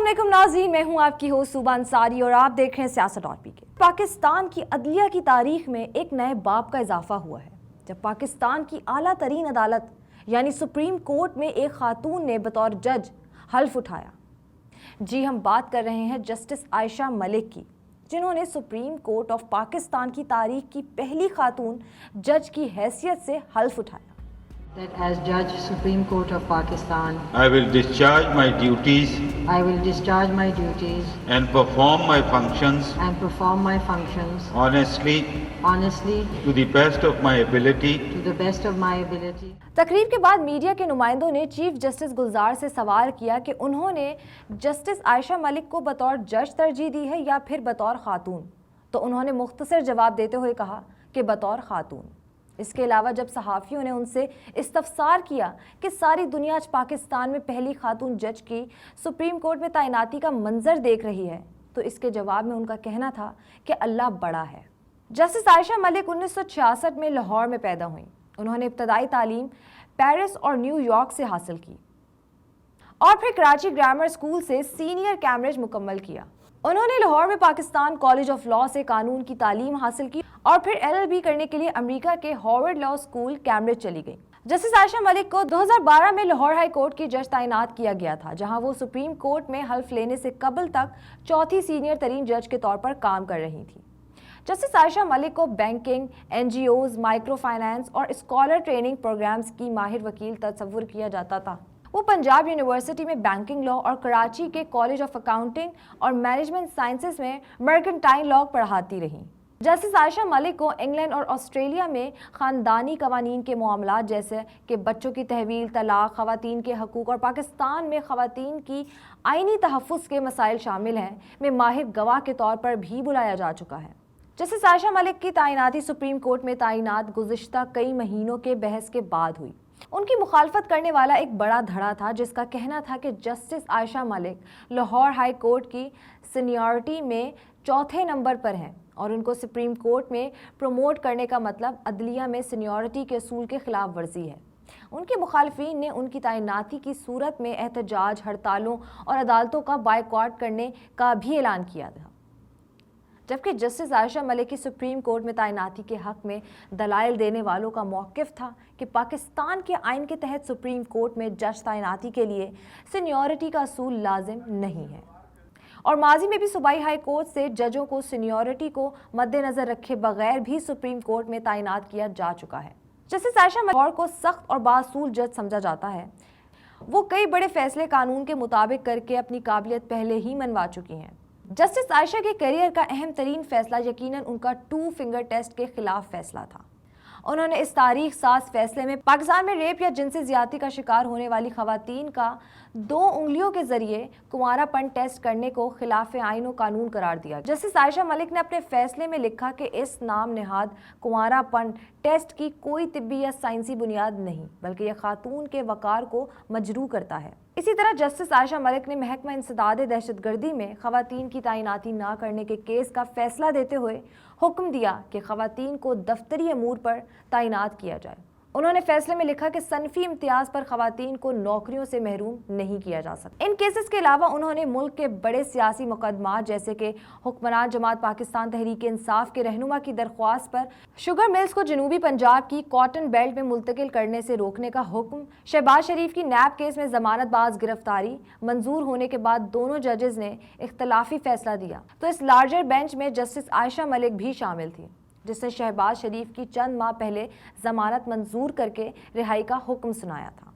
अस्सलाम वालेकुम नाज़रीन, मैं हूं आपकी होस्ट सुबह अंसारी और आप देख रहे हैं सियासत और पीके। पाकिस्तान की अदलिया की तारीख में एक नए बाब का इजाफा हुआ है जब पाकिस्तान की आला तरीन अदालत यानी सुप्रीम कोर्ट में एक खातून ने बतौर जज हल्फ उठाया। जी, हम बात कर रहे हैं जस्टिस आयशा मलिक की, जिन्होंने सुप्रीम कोर्ट ऑफ पाकिस्तान की तारीख की पहली खातून जज की हैसियत से हल्फ उठाया। That as Judge Supreme Court of Pakistan, I will discharge my duties I will discharge my duties and perform my functions and perform my functions honestly honestly to the best of my ability. to the best of my ability. तकरीब के बाद media के नुमाइंदों ने chief justice गुलजार से सवाल किया कि उन्होंने जस्टिस आयशा मलिक को बतौर जज तरजीह दी है या फिर बतौर खातून, तो उन्होंने मुख्तसर जवाब देते हुए कहा कि बतौर खातून। इसके अलावा जब सहाफ़ियों ने उनसे इस्तफसार किया कि सारी दुनिया आज पाकिस्तान में पहली खातून जज की सुप्रीम कोर्ट में तैनाती का मंजर देख रही है, तो इसके जवाब में उनका कहना था कि अल्लाह बड़ा है। जस्टिस आयशा मलिक 1966 में लाहौर में पैदा हुई। उन्होंने इब्तदाई तालीम पेरिस और न्यूयॉर्क से हासिल की और फिर कराची ग्रामर स्कूल से सीनियर कैम्ब्रिज मुकम्मल किया। उन्होंने लाहौर में पाकिस्तान कॉलेज ऑफ लॉ से कानून की तालीम हासिल की और फिर LLB करने के लिए अमेरिका के हार्वर्ड लॉ स्कूल कैम्ब्रिज चली गई। जस्टिस आयशा मलिक को 2012 में लाहौर हाई कोर्ट की जज तैनात किया गया था, जहां वो सुप्रीम कोर्ट में हल्फ लेने से कबल तक चौथी सीनियर तरीन जज के तौर पर काम कर रही थी। जस्टिस आयशा मलिक को बैंकिंग, NGOs, माइक्रो फाइनेंस और स्कॉलर ट्रेनिंग प्रोग्राम्स की माहिर वकील तस्वुर किया जाता था। वो पंजाब यूनिवर्सिटी में बैंकिंग लॉ और कराची के कॉलेज ऑफ अकाउंटिंग और मैनेजमेंट साइंसेज में मर्केंटाइल लॉ पढ़ाती रहीं। जस्टिस आयशा मलिक को इंग्लैंड और ऑस्ट्रेलिया में ख़ानदानी कवानीन के मामलात जैसे कि बच्चों की तहवील, तलाक, ख़वातीन के हकूक़ और पाकिस्तान में ख़वातीन की आइनी तहफ़्फ़ुज़ के मसाइल शामिल हैं में माहिर गवाह के तौर पर भी बुलाया जा चुका है। जस्टिस आयशा मलिक की तैनाती सुप्रीम कोर्ट में तैनात गुज़िश्ता कई महीनों के बहस के बाद हुई। उनकी मुखालफत करने वाला एक बड़ा धड़ा था जिसका कहना था कि justice Ayesha Malik Lahore high court की सीनियरिटी में चौथे नंबर पर हैं और उनको सुप्रीम कोर्ट में प्रमोट करने का मतलब अदलिया में सीनियरिटी के असूल के खिलाफ वर्जी है। उनके मुखालफिन ने उनकी तैनाती की सूरत में एहतजाज, हड़तालों और अदालतों का बायकॉट करने का भी ऐलान किया था, जबकि जस्टिस आयशा मलिक की सुप्रीम कोर्ट में तैनाती के हक में दलाइल देने वालों का मौक़िफ़ था कि पाकिस्तान के आइन के तहत सुप्रीम कोर्ट में जज तैनाती के लिए सीनियरिटी का असूल लाजिम नहीं है और माजी में भी सूबाई हाई कोर्ट से जजों को सीनियरिटी को मद्देनज़र रखे बगैर भी सुप्रीम कोर्ट में तैनात किया जा चुका है। जस्टिस आयशा मलिक को सख्त और बासूल जज समझा जाता है। वो कई बड़े फैसले कानून के मुताबिक करके अपनी काबिलियत पहले ही मनवा चुकी हैं। जस्टिस आयशा के करियर का अहम तरीन फैसला यकीनन उनका 2 फिंगर टेस्ट के खिलाफ फैसला था। उन्होंने इस तारीख साज फैसले में पाकिस्तान में रेप या जिनसी ज़्यादती का शिकार होने वाली खवातीन का 2 उंगलियों के जरिए कुंवारापन टेस्ट करने को खिलाफ आइन व कानून करार दिया। जस्टिस आयशा मलिक ने अपने फैसले में लिखा कि इस नाम नेहाद कुंवारापन टेस्ट की कोई तिब्बी या साइंसी बुनियाद नहीं, बल्कि यह खातून के वकार को मजरू करता है। इसी तरह जस्टिस आयशा मलिक ने महकमा इंसदाद दहशतगर्दी में खवातीन की तैनाती ना करने के केस का फैसला देते हुए हुक्म दिया कि खवातीन को दफ्तरी अमूर पर तैनात किया जाए। उन्होंने फैसले में लिखा कि सनफी इम्तियाज़ पर खवातीन को नौकरियों से महरूम नहीं किया जा सकता। इन केसेस के अलावा उन्होंने मुल्क के बड़े सियासी मुकदमात जैसे कि हुक्मरान जमात पाकिस्तान तहरीक इंसाफ के रहनुमा की दरख्वास्त पर शुगर मिल्स को जनूबी पंजाब की कॉटन बेल्ट में मुंतकिल करने से रोकने का हुक्म, शहबाज शरीफ की नैब केस में जमानत बाज गिरफ्तारी मंजूर होने के बाद दोनों जजेस ने इख्तलाफी फैसला दिया, तो इस लार्जर बेंच में जस्टिस आयशा मलिक भी शामिल थी, जिसने शहबाज शरीफ की चंद माह पहले जमानत मंजूर करके रिहाई का हुक्म सुनाया था।